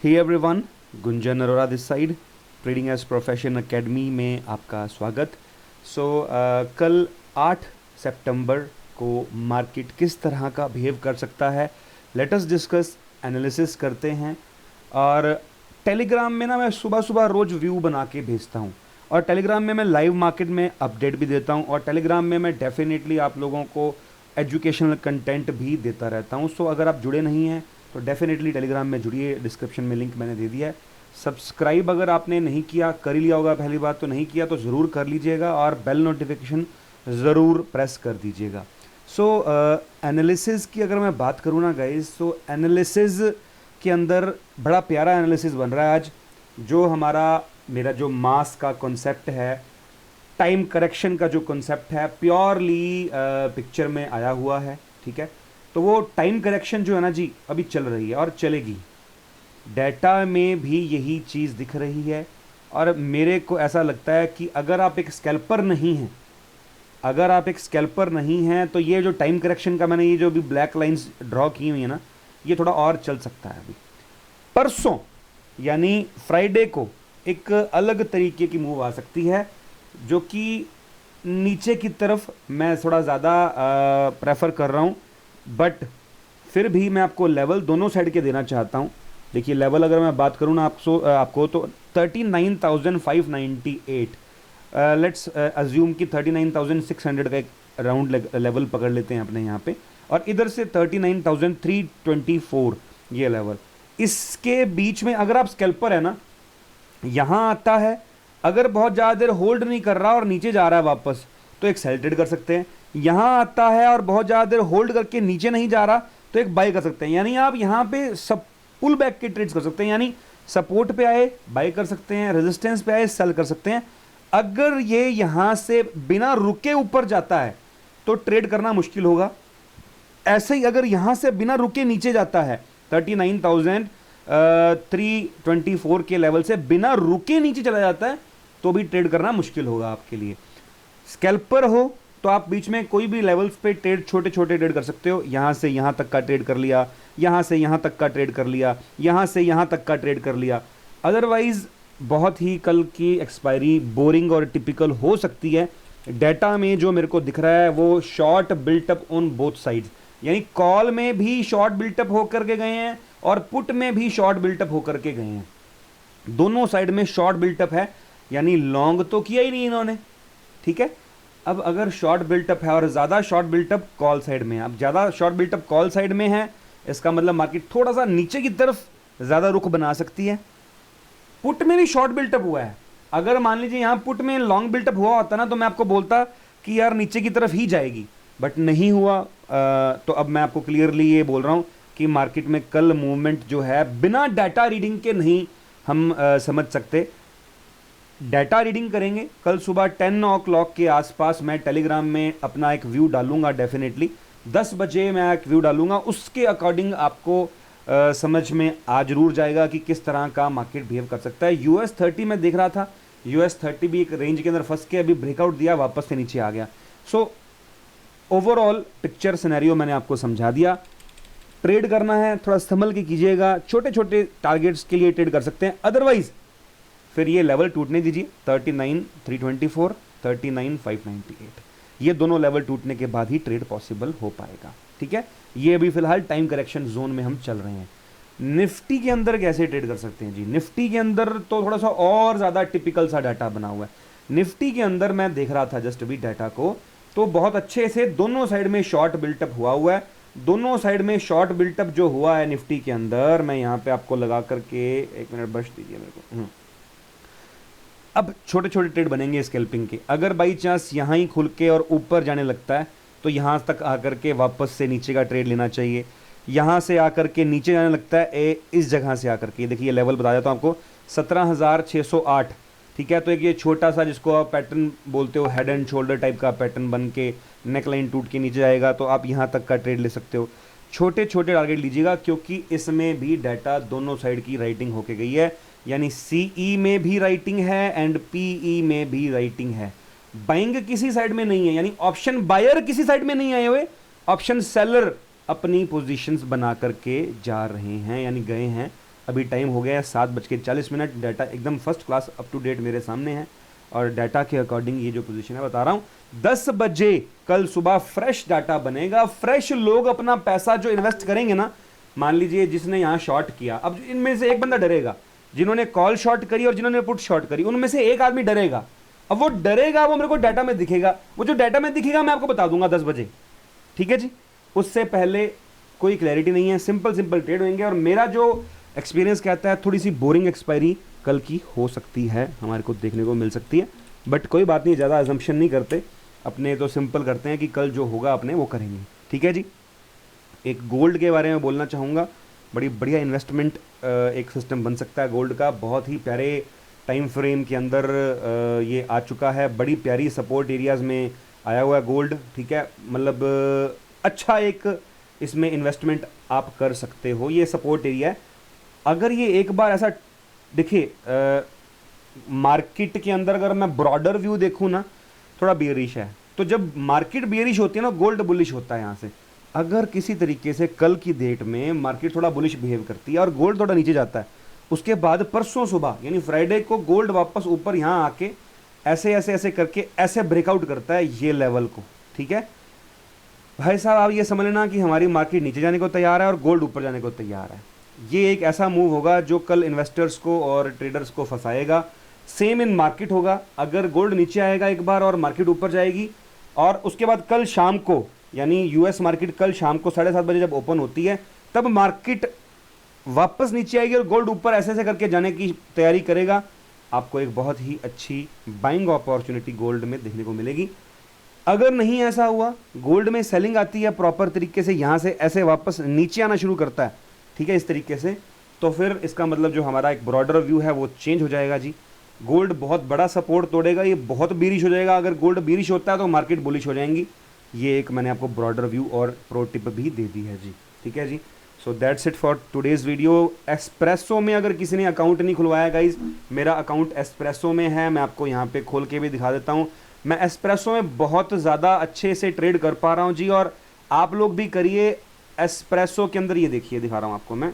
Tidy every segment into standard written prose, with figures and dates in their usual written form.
Hey everyone, Gunjan Arora this side, Trading Edge Profession Academy में आपका स्वागत। कल 8 सितंबर को मार्केट किस तरह का बिहेव कर सकता है, लेट अस डिस्कस, एनालिसिस करते हैं। और टेलीग्राम में ना मैं सुबह सुबह रोज़ व्यू बना के भेजता हूँ, और टेलीग्राम में मैं लाइव मार्केट में अपडेट भी देता हूँ, और टेलीग्राम में मैं डेफिनेटली आप लोगों को एजुकेशनल कंटेंट भी देता रहता हूँ। सो अगर आप जुड़े नहीं हैं तो डेफिनेटली टेलीग्राम में जुड़िए, डिस्क्रिप्शन में लिंक मैंने दे दिया है। सब्सक्राइब अगर आपने नहीं किया, कर ही लिया होगा पहली बात, तो नहीं किया तो ज़रूर कर लीजिएगा, और बेल नोटिफिकेशन ज़रूर प्रेस कर दीजिएगा। एनालिसिस की अगर मैं बात करूँ ना गाइस, तो एनालिसिस के अंदर बड़ा प्यारा एनालिसिस बन रहा है आज। जो मेरा जो मास का कॉन्सेप्ट है, टाइम करेक्शन का जो कॉन्सेप्ट है, प्योरली पिक्चर में आया हुआ है, ठीक है। तो वो टाइम करेक्शन जो है ना जी, अभी चल रही है और चलेगी। डेटा में भी यही चीज़ दिख रही है, और मेरे को ऐसा लगता है कि अगर आप एक स्कैल्पर नहीं हैं तो ये जो टाइम करेक्शन का मैंने ये जो अभी ब्लैक लाइंस ड्रॉ की हुई है ना, ये थोड़ा और चल सकता है। अभी परसों यानी फ्राइडे को एक अलग तरीके की मूव आ सकती है, जो कि नीचे की तरफ मैं थोड़ा ज़्यादा प्रेफर कर रहा हूँ, बट फिर भी मैं आपको लेवल दोनों साइड के देना चाहता हूँ। देखिए, लेवल अगर मैं बात करूँ ना आपको तो 39,598, लेट्स अज्यूम कि 39,600 का एक राउंड लेवल पकड़ लेते हैं अपने यहाँ पे, और इधर से 39,324 ये लेवल। इसके बीच में अगर आप स्कैल्पर है ना, यहाँ आता है, अगर बहुत ज़्यादा देर होल्ड नहीं कर रहा और नीचे जा रहा है वापस, तो एक सेल ट्रेड कर सकते हैं। यहाँ आता है और बहुत ज़्यादा देर होल्ड करके नीचे नहीं जा रहा, तो एक बाय कर सकते हैं। यानी आप यहाँ पे सब पुल बैक के ट्रेड्स कर सकते हैं, यानी सपोर्ट पे आए बाय कर सकते हैं, रेजिस्टेंस पे आए सेल कर सकते हैं। अगर ये यहाँ से बिना रुके ऊपर जाता है तो ट्रेड करना मुश्किल होगा। ऐसे ही अगर यहाँ से बिना रुके नीचे जाता है 39,324 के लेवल से बिना रुके नीचे चला जाता है, तो भी ट्रेड करना मुश्किल होगा आपके लिए। स्कैल्पर हो तो आप बीच में कोई भी लेवल्स पे ट्रेड, छोटे छोटे ट्रेड कर सकते हो। यहाँ से यहाँ तक का ट्रेड कर लिया, यहाँ से यहाँ तक का ट्रेड कर लिया, यहाँ से यहाँ तक का ट्रेड कर लिया। अदरवाइज बहुत ही कल की एक्सपायरी बोरिंग और टिपिकल हो सकती है। डेटा में जो मेरे को दिख रहा है वो short built up on both sides, यानी कॉल में भी शॉर्ट बिल्टअप होकर के गए हैं और पुट में भी शॉर्ट बिल्टअप होकर के गए हैं। दोनों साइड में शॉर्ट बिल्टअप है, यानी लॉन्ग तो किया ही नहीं इन्होंने, ठीक है। अब अगर शॉर्ट बिल्टअप है और ज़्यादा शॉर्ट बिल्टअप कॉल साइड में है, अब ज़्यादा शॉर्ट बिल्टअप कॉल साइड में है, इसका मतलब मार्केट थोड़ा सा नीचे की तरफ ज़्यादा रुख बना सकती है। पुट में भी शॉर्ट बिल्टअप हुआ है। अगर मान लीजिए यहाँ पुट में लॉन्ग बिल्टअप हुआ होता ना, तो मैं आपको बोलता कि यार नीचे की तरफ ही जाएगी, बट नहीं हुआ। तो अब मैं आपको क्लियरली ये बोल रहा हूँ कि मार्केट में कल मूवमेंट जो है बिना डाटा रीडिंग के नहीं हम समझ सकते। डाटा रीडिंग करेंगे कल सुबह 10 o'clock के आसपास। मैं टेलीग्राम में अपना एक व्यू डालूंगा, डेफिनेटली 10 बजे मैं एक व्यू डालूंगा, उसके अकॉर्डिंग आपको समझ में आ जरूर जाएगा कि किस तरह का मार्केट बिहेव कर सकता है। US 30 में देख रहा था, US 30 भी एक रेंज के अंदर फंस के अभी ब्रेकआउट दिया, वापस से नीचे आ गया। सो ओवरऑल पिक्चर सिनेरियो मैंने आपको समझा दिया। ट्रेड करना है थोड़ा संभल के कीजिएगा, छोटे छोटे टारगेट्स के लिए ट्रेड कर सकते हैं, अदरवाइज फिर ये लेवल टूटने दीजिए 39,324, 39,598, ये दोनों लेवल टूटने के बाद ही ट्रेड पॉसिबल हो पाएगा, ठीक है। ये अभी फिलहाल टाइम करेक्शन जोन में हम चल रहे हैं। निफ्टी के अंदर कैसे ट्रेड कर सकते हैं जी? निफ्टी के अंदर तो थोड़ा सा और ज़्यादा टिपिकल सा डाटा बना हुआ है। निफ्टी के अंदर मैं देख रहा था जस्ट अभी डाटा को, तो बहुत अच्छे से दोनों साइड में शॉर्ट बिल्टअप हुआ है। दोनों साइड में शॉर्ट बिल्टअप जो हुआ है निफ्टी के अंदर, मैं यहाँ पे आपको लगा करके, एक मिनट बच दीजिए मेरे को। अब छोटे छोटे ट्रेड बनेंगे स्कैल्पिंग के। अगर बाई चांस यहाँ ही खुल के और ऊपर जाने लगता है तो यहाँ तक आकर के वापस से नीचे का ट्रेड लेना चाहिए। यहाँ से आकर के नीचे जाने लगता है इस जगह से आकर के, देखिए लेवल बता देता हूँ आपको, 17,608, ठीक है। तो एक ये छोटा सा जिसको आप पैटर्न बोलते हो, हेड एंड शोल्डर टाइप का पैटर्न बन के नेक लाइन टूट के नीचे जाएगा, तो आप यहाँ तक का ट्रेड ले सकते हो। छोटे छोटे टारगेट लीजिएगा, क्योंकि इसमें भी डाटा दोनों साइड की राइटिंग होके गई है, यानी CE में भी राइटिंग है एंड PE में भी राइटिंग है। बाइंग किसी साइड में नहीं है, यानी ऑप्शन बायर किसी साइड में नहीं आए हुए, ऑप्शन सेलर अपनी पोजीशंस बना करके जा रहे हैं, यानी गए हैं अभी टाइम हो गया है 7:40। डाटा एकदम first class up to date मेरे सामने है और डाटा के अकॉर्डिंग ये जो पोजीशन है बता रहा हूँ। 10 बजे कल सुबह फ्रेश डाटा बनेगा, फ्रेश लोग अपना पैसा जो इन्वेस्ट करेंगे ना, मान लीजिए जिसने यहाँ शॉर्ट किया, अब इनमें से एक बंदा डरेगा, जिन्होंने कॉल शॉर्ट करी और जिन्होंने पुट शॉर्ट करी, उनमें से एक आदमी डरेगा। अब वो डरेगा, वो मेरे को डाटा में दिखेगा, वो जो डाटा में दिखेगा मैं आपको बता दूंगा 10 बजे, ठीक है जी। उससे पहले कोई क्लैरिटी नहीं है, सिंपल ट्रेड होंगे। और मेरा जो एक्सपीरियंस कहता है थोड़ी सी बोरिंग एक्सपायरी कल की हो सकती है, हमारे को देखने को मिल सकती है, बट कोई बात नहीं, ज़्यादा अजम्पशन नहीं करते अपने, तो सिंपल करते हैं कि कल जो होगा अपने वो करेंगे, ठीक है जी। एक गोल्ड के बारे में बोलना चाहूँगा, बड़ी बढ़िया इन्वेस्टमेंट एक सिस्टम बन सकता है गोल्ड का, बहुत ही प्यारे टाइम फ्रेम के अंदर ये आ चुका है, बड़ी प्यारी सपोर्ट एरियाज़ में आया हुआ है गोल्ड, ठीक है। मतलब अच्छा एक इसमें इन्वेस्टमेंट आप कर सकते हो, ये सपोर्ट एरिया है। अगर ये एक बार ऐसा देखिए, मार्केट के अंदर अगर मैं ब्रॉडर व्यू देखूँ ना, थोड़ा बेयरिश है, तो जब मार्केट बेयरिश होती है ना, गोल्ड बुलिश होता है यहाँ से। अगर किसी तरीके से कल की डेट में मार्केट थोड़ा बुलिश बिहेव करती है और गोल्ड थोड़ा नीचे जाता है, उसके बाद परसों सुबह यानी फ्राइडे को गोल्ड वापस ऊपर यहाँ आके ऐसे ऐसे ऐसे करके ऐसे ब्रेकआउट करता है ये लेवल को, ठीक है भाई साहब, आप ये समझ लेना कि हमारी मार्केट नीचे जाने को तैयार है और गोल्ड ऊपर जाने को तैयार है। ये एक ऐसा मूव होगा जो कल इन्वेस्टर्स को और ट्रेडर्स को फंसाएगा। सेम इन मार्केट होगा, अगर गोल्ड नीचे आएगा एक बार और मार्केट ऊपर जाएगी, और उसके बाद कल शाम को यानी यूएस मार्केट कल शाम को 7:30 बजे जब ओपन होती है, तब मार्केट वापस नीचे आएगी और गोल्ड ऊपर ऐसे ऐसे करके जाने की तैयारी करेगा। आपको एक बहुत ही अच्छी बाइंग अपॉर्चुनिटी गोल्ड में देखने को मिलेगी। अगर नहीं ऐसा हुआ, गोल्ड में सेलिंग आती है प्रॉपर तरीके से, यहाँ से ऐसे वापस नीचे आना शुरू करता है, ठीक है, इस तरीके से, तो फिर इसका मतलब जो हमारा एक ब्रॉडर व्यू है वो चेंज हो जाएगा जी। गोल्ड बहुत बड़ा सपोर्ट तोड़ेगा, ये बहुत बीरिश हो जाएगा। अगर गोल्ड बीरिश होता है तो मार्केट बुलिश हो जाएंगी। ये एक मैंने आपको ब्रॉडर व्यू और प्रो टिप भी दे दी है जी, ठीक है जी। So that's it for today's video. Espresso में अगर किसी ने अकाउंट नहीं खुलवाया गाइज, मेरा अकाउंट एस्प्रेसो में है, मैं आपको यहाँ पे खोल के भी दिखा देता हूँ। मैं एस्प्रेसो में बहुत ज़्यादा अच्छे से ट्रेड कर पा रहा हूँ जी, और आप लोग भी करिए। एस्प्रेसो के अंदर ये देखिए, दिखा रहा हूँ आपको मैं,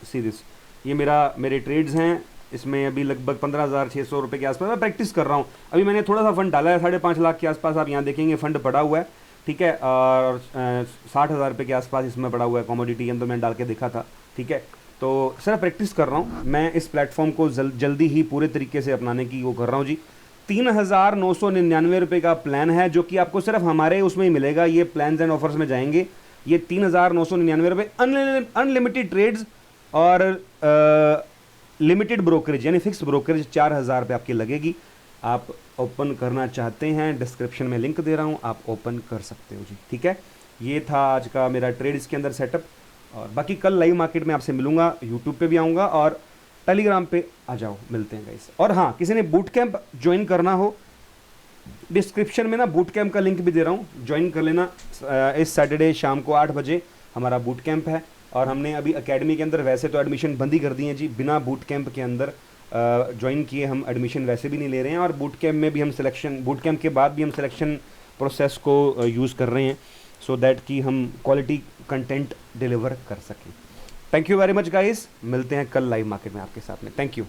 सी दिस, ये मेरे ट्रेड्स हैं, इसमें अभी लगभग 15,600 रुपये के आसपास मैं प्रैक्टिस कर रहा हूँ। अभी मैंने थोड़ा सा फंड डाला है, 5.5 लाख के आसपास आप यहाँ देखेंगे फंड पड़ा हुआ है, ठीक है, और 60,000 रुपये के आसपास इसमें पड़ा हुआ है, कमोडिटी के अंदर मैंने डाल के देखा था, ठीक है। तो सर प्रैक्टिस कर रहा हूँ मैं, इस प्लेटफॉर्म को जल्दी ही पूरे तरीके से अपनाने की वो कर रहा हूँ जी। 3,999 रुपये का प्लान है जो कि आपको सिर्फ हमारे उसमें ही मिलेगा, ये प्लान्स एंड ऑफर्स में जाएंगे। ये 3,999 रुपये, अनलिमिटेड ट्रेड्स और लिमिटेड ब्रोकरेज यानी फिक्स ब्रोकरेज 4,000 रुपये आपकी लगेगी। आप ओपन करना चाहते हैं, डिस्क्रिप्शन में लिंक दे रहा हूँ, आप ओपन कर सकते हो जी, ठीक है। ये था आज का मेरा ट्रेड्स के अंदर सेटअप, और बाकी कल लाइव मार्केट में आपसे मिलूंगा, यूट्यूब पे भी आऊँगा और टेलीग्राम पे आ जाओ, मिलते हैं गाइस। और हाँ, किसी ने बूट कैंप ज्वाइन करना हो, डिस्क्रिप्शन में ना बूट कैंप का लिंक भी दे रहा हूँ, ज्वाइन कर लेना। इस सैटरडे शाम को 8 बजे हमारा बूट कैंप है, और हमने अभी एकेडमी के अंदर वैसे तो एडमिशन बंद ही कर दी है जी, बिना बूट कैंप के अंदर ज्वाइन किए हम एडमिशन वैसे भी नहीं ले रहे हैं, और बूट कैंप में भी हम बूट कैंप के बाद भी हम सिलेक्शन प्रोसेस को यूज़ कर रहे हैं, सो दैट कि हम क्वालिटी कंटेंट डिलीवर कर सकें। Thank you very much guys, मिलते हैं कल लाइव मार्केट में आपके साथ में। Thank you.